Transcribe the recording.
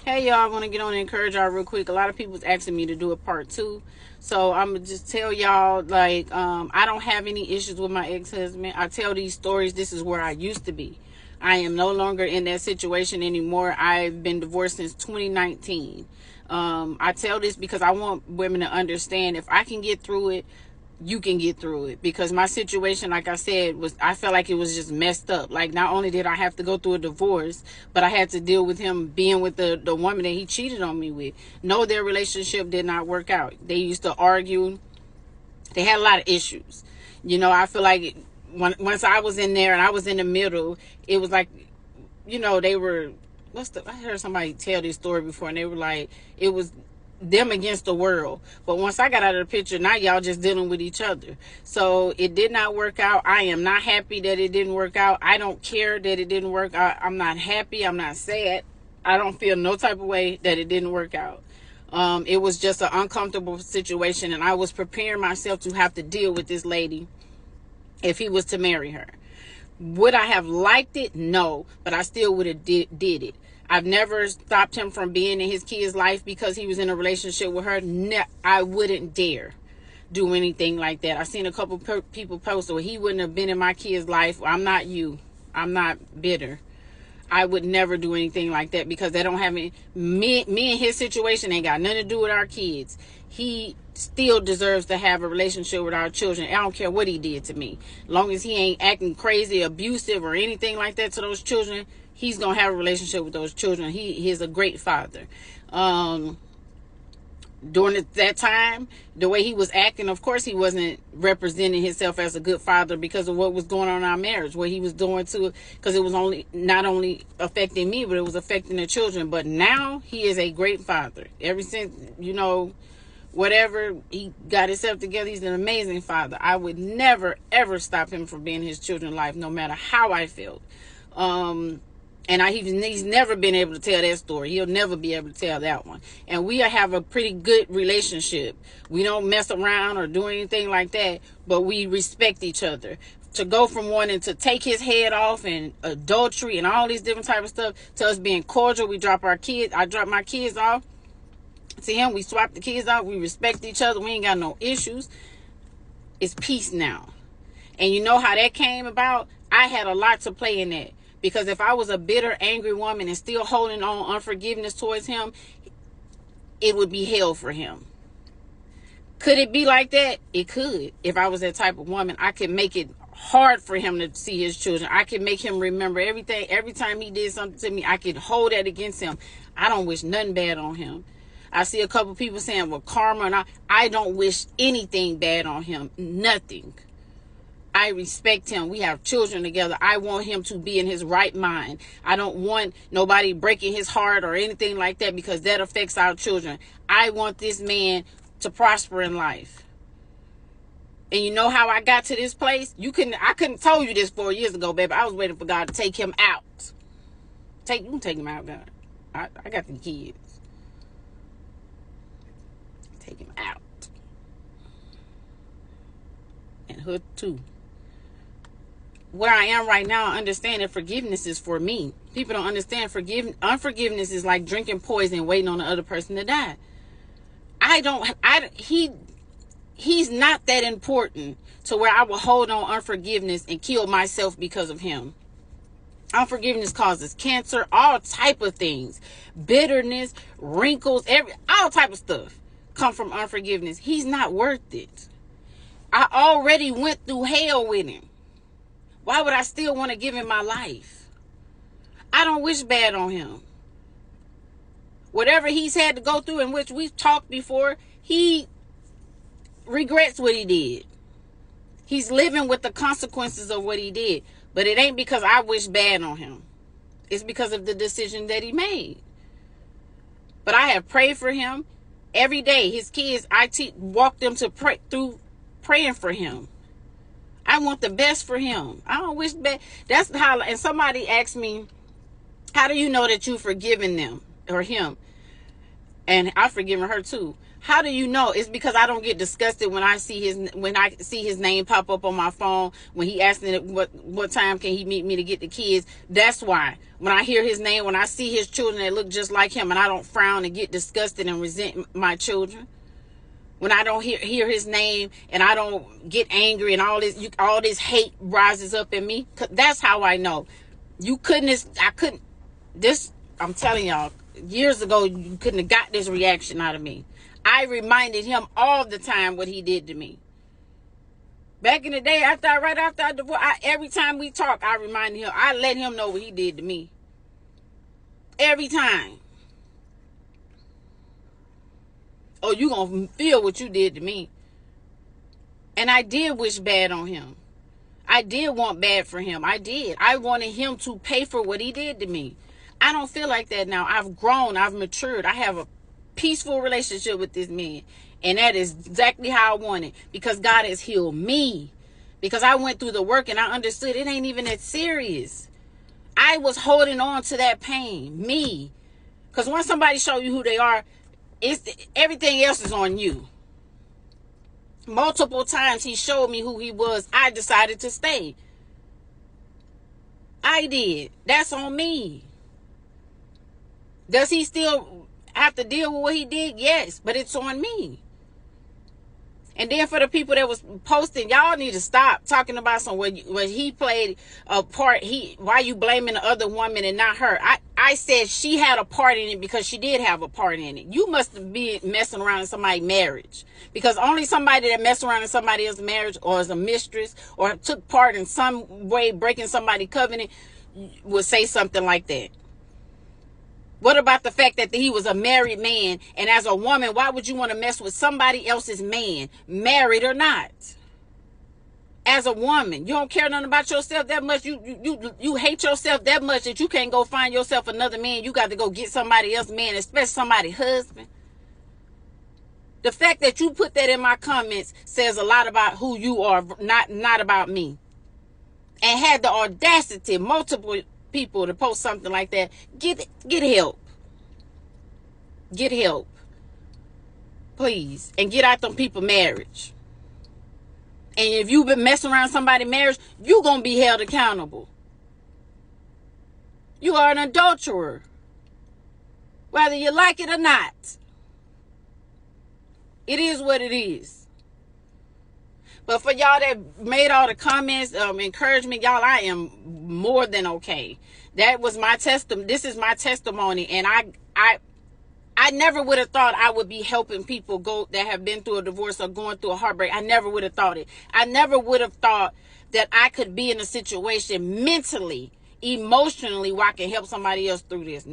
Hey y'all, I want to get on and encourage y'all real quick. A lot of people's asking me to do a part 2. So I'm going to just tell y'all, like, I don't have any issues with my ex-husband. I tell these stories. This is where I used to be. I am no longer in that situation anymore. I've been divorced since 2019. I tell this because I want women to understand if I can get through it, you can get through it. Because my situation, like I said, I felt like it was just messed up. Like, not only did I have to go through a divorce, but I had to deal with him being with the woman that he cheated on me with. No, their relationship did not work out. They used to argue. They had a lot of issues. You know, I feel like once I was in there and I was in the middle, it was like, you know, they were, I heard somebody tell this story before, and they were like, it was them against the world. But once I got out of the picture, now y'all just dealing with each other. So it did not work out. I am not happy that it didn't work out. I don't care that it didn't work out. I'm not happy. I'm not sad. I don't feel no type of way that it didn't work out. It was just an uncomfortable situation, and I was preparing myself to have to deal with this lady if he was to marry her. Would I have liked it? No, but I still would have did it. I've never stopped him from being in his kid's life because he was in a relationship with her. I wouldn't dare do anything like that. I've seen a couple people post, well, he wouldn't have been in my kid's life. I'm not you. I'm not bitter. I would never do anything like that because they don't have me and his situation ain't got nothing to do with our kids. He still deserves to have a relationship with our children. I don't care what he did to me. As long as he ain't acting crazy, abusive, or anything like that to those children, he's going to have a relationship with those children. He is a great father. During that time, the way he was acting, of course, he wasn't representing himself as a good father because of what was going on in our marriage, what he was doing to, because it was not only affecting me, but it was affecting the children. But now he is a great father. Ever since, you know, whatever, he got himself together, he's an amazing father. I would never, ever stop him from being in his children's life, no matter how I felt. And he's never been able to tell that story. He'll never be able to tell that one. And we have a pretty good relationship. We don't mess around or do anything like that, but we respect each other. To go from wanting to take his head off and adultery and all these different type of stuff to us being cordial. I drop my kids off to him. We swap the kids off. We respect each other. We ain't got no issues. It's peace now. And you know how that came about? I had a lot to play in that. Because if I was a bitter, angry woman and still holding on unforgiveness towards him, it would be hell for him. Could it be like that? It could. If I was that type of woman, I could make it hard for him to see his children. I could make him remember everything. Every time he did something to me, I could hold that against him. I don't wish nothing bad on him. I see a couple people saying, well, karma, and I don't wish anything bad on him. Nothing. I respect him. We have children together. I want him to be in his right mind. I don't want nobody breaking his heart or anything like that because that affects our children. I want this man to prosper in life. And you know how I got to this place? I couldn't tell you this 4 years ago, baby. I was waiting for God to take him out. You can take him out, God. I got the kids. Take him out. And her too. Where I am right now, I understand that forgiveness is for me. People don't understand unforgiveness is like drinking poison, waiting on the other person to die. He's not that important to where I will hold on unforgiveness and kill myself because of him. Unforgiveness causes cancer, all type of things, bitterness, wrinkles, all type of stuff come from unforgiveness. He's not worth it. I already went through hell with him. Why would I still want to give him my life? I don't wish bad on him. Whatever he's had to go through, in which we've talked before, he regrets what he did. He's living with the consequences of what he did. But it ain't because I wish bad on him. It's because of the decision that he made. But I have prayed for him every day. His kids, walk them to pray through praying for him. I want the best for him. I don't wish bad. That's how, and somebody asked me, how do you know that you've forgiven them or him? and I've forgiven her too. How do you know? It's because I don't get disgusted when I see his name pop up on my phone when he asks me what time can he meet me to get the kids. That's why when I hear his name, when I see his children that look just like him, and I don't frown and get disgusted and resent my children. When I don't hear his name and I don't get angry and all this hate rises up in me, that's how I know. I'm telling y'all, years ago, you couldn't have got this reaction out of me. I reminded him all the time what he did to me. Back in the day, right after I divorced, every time we talk, I reminded him. I let him know what he did to me. Every time. Oh, you gonna feel what you did to me. And I did wish bad on him. I did want bad for him. I did. I wanted him to pay for what he did to me. I don't feel like that now. I've grown. I've matured. I have a peaceful relationship with this man. And that is exactly how I want it. Because God has healed me. Because I went through the work and I understood it ain't even that serious. I was holding on to that pain. Me. Because once somebody show you who they are, everything else is on you. Multiple times he showed me who he was. I decided to stay. I did. That's on me. Does he still have to deal with what he did? Yes, but it's on me. And then for the people that was posting, y'all need to stop talking about when he played a part. Why you blaming the other woman and not her? I said she had a part in it because she did have a part in it. You must be messing around in somebody's marriage, because only somebody that messed around in somebody else's marriage or is a mistress or took part in some way breaking somebody's covenant would say something like that. What about the fact that he was a married man, and as a woman, why would you want to mess with somebody else's man, married or not? As a woman, you don't care nothing about yourself that much. You hate yourself that much that you can't go find yourself another man. You got to go get somebody else's man, especially somebody's husband. The fact that you put that in my comments says a lot about who you are, not about me. And had the audacity, multiple people, to post something like that. Get help. Get help. Please. And get out them people marriage. And if you've been messing around somebody's marriage, you're going to be held accountable. You are an adulterer. Whether you like it or not. It is what it is. But for y'all that made all the comments, encouragement, y'all, I am more than okay. That was my testimony. This is my testimony. And I never would have thought I would be helping people that have been through a divorce or going through a heartbreak. I never would have thought it. I never would have thought that I could be in a situation mentally, emotionally, where I can help somebody else through this.